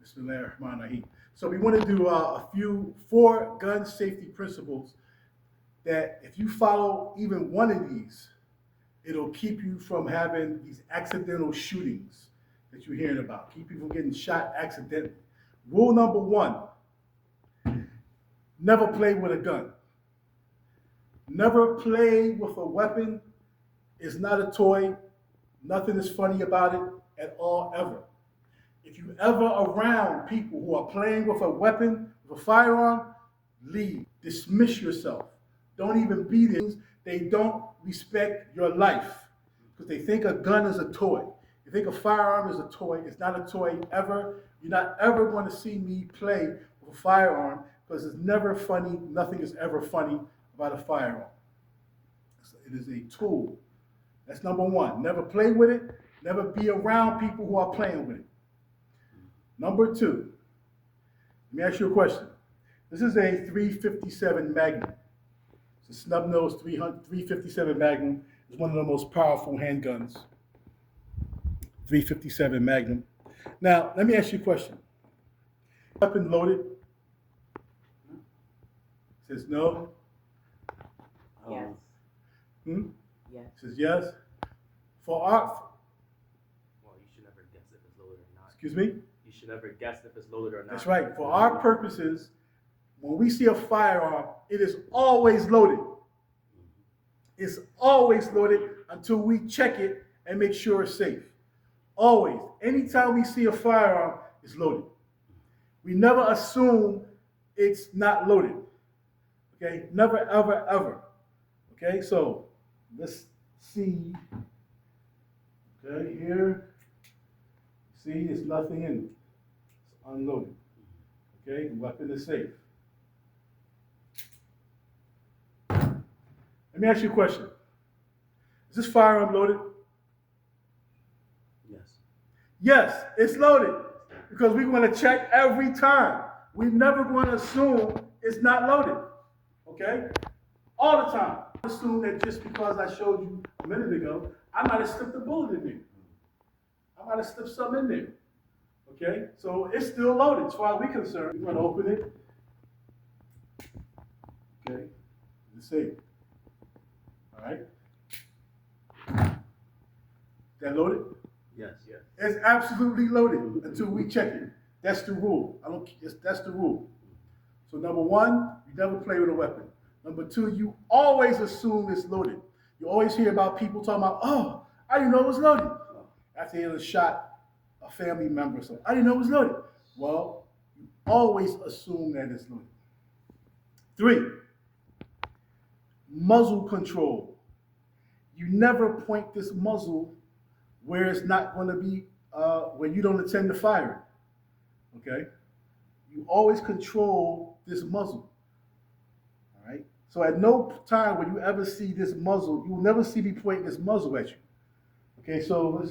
Bismillahirrahmanirrahim. So we want to do four gun safety principles that if you follow even one of these, it'll keep you from having these accidental shootings that you're hearing about. Keep you from getting shot accidentally. Rule number one, never play with a gun. Never play with a weapon. It's not a toy. Nothing is funny about it at all, ever. If you ever around people who are playing with a weapon, with a firearm, leave. Dismiss yourself. Don't even be there. They don't respect your life because they think a gun is a toy. They think a firearm is a toy. It's not a toy ever. You're not ever going to see me play with a firearm because it's never funny. Nothing is ever funny about a firearm. It is a tool. That's number one. Never play with it. Never be around people who are playing with it. Number two, let me ask you a question. This is a 357 Magnum. It's a snub-nosed 357 Magnum. It's one of the most powerful handguns. 357 Magnum. Now, let me ask you a question. Weapon loaded? Says no. Yes. Yes. Says yes. For our, Well, you should never guess if it's loaded or not. excuse me? You should never guess if it's loaded or not. That's right. For our purposes, when we see a firearm, it is always loaded. It's always loaded until we check it and make sure it's safe. Always. Anytime we see a firearm, it's loaded. We never assume it's not loaded. Okay? Never, ever, ever. Okay? So let's see. Okay, here. See, there's nothing in it. It's unloaded. Okay, the weapon is safe. Let me ask you a question. Is this firearm loaded? Yes. Yes, it's loaded. Because we're going to check every time. We're never going to assume it's not loaded. Okay? All the time. Assume that just because I showed you a minute ago, I might have slipped a bullet in there. I might have slipped something in there. Okay? So it's still loaded as far as we're concerned. We're going to open it. Okay? It's safe. All right? Is that loaded? Yes. Yes. It's absolutely loaded until we check it. That's the rule. That's the rule. So number one, you never play with a weapon. Number two, you always assume it's loaded. You always hear about people talking about, oh, I didn't know it was loaded. After he had shot a family member or something. I didn't know it was loaded. Well, you always assume that it's loaded. Three, muzzle control. You never point this muzzle where it's not going to be, where you don't intend to fire it. Okay? You always control this muzzle. All right? So at no time will you ever see this muzzle, you will never see me pointing this muzzle at you. Okay, so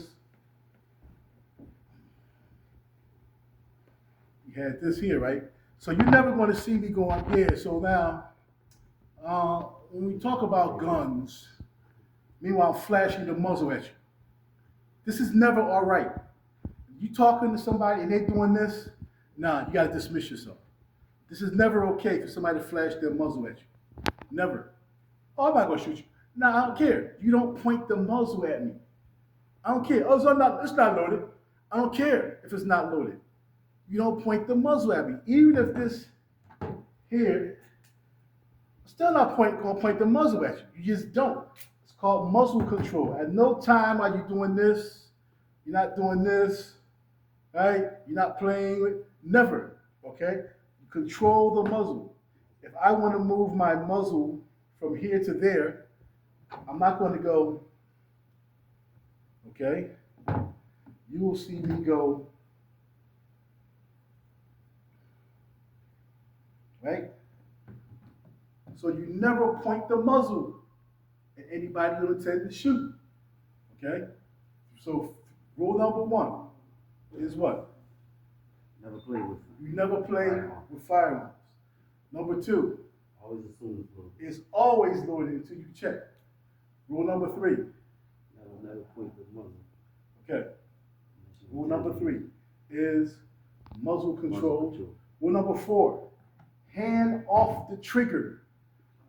you had this here, right? So you're never going to see me going, yeah, so now, when we talk about guns, meanwhile I'm flashing the muzzle at you. This is never all right. You talking to somebody and they doing this, nah, you got to dismiss yourself. This is never okay for somebody to flash their muzzle at you. Never. Oh, I'm not going to shoot you. Nah, I don't care. You don't point the muzzle at me. I don't care. Oh, so it's not loaded. I don't care if it's not loaded. You don't point the muzzle at me. Even if this here, I'm still not going to point the muzzle at you. You just don't. It's called muzzle control. At no time are you doing this. You're not doing this. Right? You're not playing with. Never. Okay? You control the muzzle. If I want to move my muzzle from here to there, I'm not going to go. Okay? You will see me go. Right? So you never point the muzzle at anybody you intend to shoot. Okay? So rule number one is what? Never play with. You never play with firearms. Number two, Always assume it's loaded. it's always loaded until you check. Rule number three. Never point with muzzle. Okay. Rule number three is muzzle control. control. Rule number 4, hand off the trigger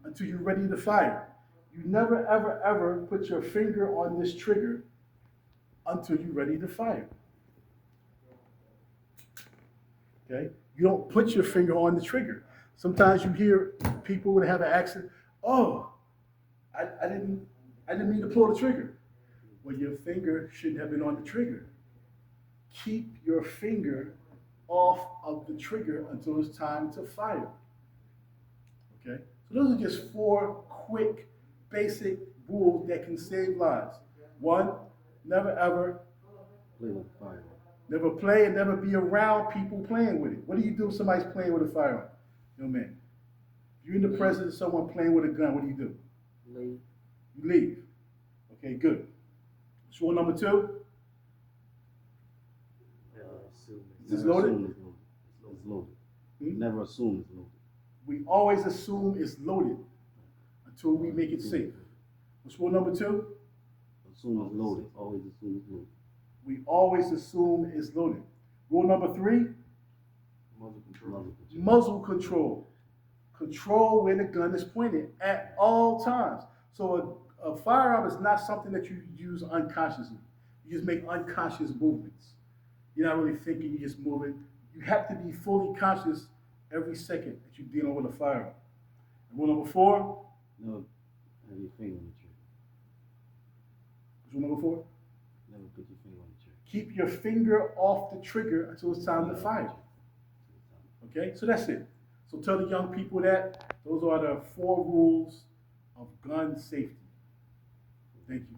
until you're ready to fire. You never, ever, ever put your finger on this trigger until you're ready to fire. Okay? You don't put your finger on the trigger. Sometimes you hear people would have an accident. Oh, I didn't mean to pull the trigger. Well, your finger shouldn't have been on the trigger. Keep your finger off of the trigger until it's time to fire. Okay? So those are just 4 quick, basic rules that can save lives. 1, never ever, Play with the firearm. never play and never be around people playing with it. What do you do if somebody's playing with a firearm? Young man. If you're in the presence of someone playing with a gun, what do? Leave. You leave. Okay, good. Rule number 2, Assume Is this Never loaded? assume it's loaded. It's loaded. Hmm? Never assume it's loaded. we always assume it's loaded until we make it safe. What's rule number 2? Assume it's loaded. Always assume it's loaded. We always assume it's loaded. Rule number 3, muzzle control. Muzzle control. muzzle control. Control where the gun is pointed at all times. So a firearm is not something that you use unconsciously. You just make unconscious movements. You're not really thinking, you're just moving. You have to be fully conscious every second that you're dealing with a firearm. And rule number 4, Never have your finger on the trigger. what's rule number 4? Never put your finger on the trigger. Keep your finger off the trigger until it's time to fire. Okay, so that's it. So tell the young people that those are the 4 rules of gun safety. Thank you.